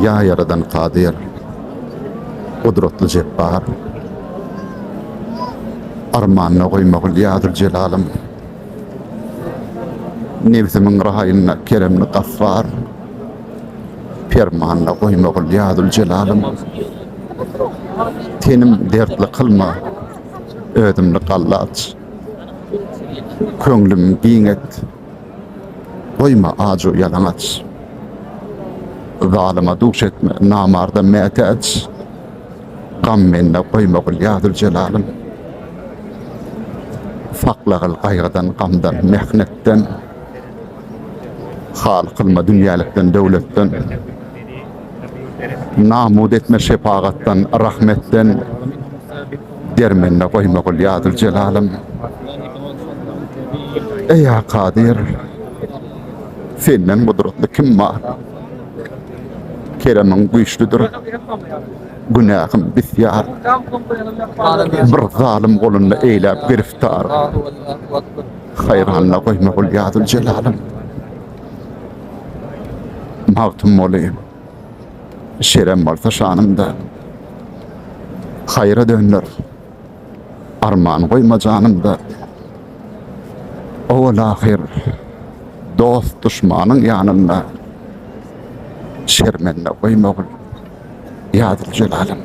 Ya yaradan kadir, kudretli cebbar, armanına koymakul yadır celalım. Nefsimin rahayına keremli gaffar, permanına koymakul yadır celalım. Tenim dertli kılma, ödümlü kallat. Könglim giyin et, koyma acu yalamaç. Zalima duş etme, namarda mete et. Gam menne koyma kul yadır celalım. Faklağıl kaygıdan, gamdan, mehnetten. Hal kılma dünyalıktan, devletten. Namud etme şefaqattan, rahmetten. Dermenne koyma kul yadır celalım. Ey ya kadir, senden kudretli kim var? Keremin güçlüdür, günahım bisyar. Bir zalim kolunda eylep giriftar. Hayranla koyma kul yadır celalım. Mavtum olayım, şerem varsa şanımda. Hayra dönür, armağan koyma canımda. Oğul ahir, dost düşmanın yanında. Şermenle koyma kul yadır celalım.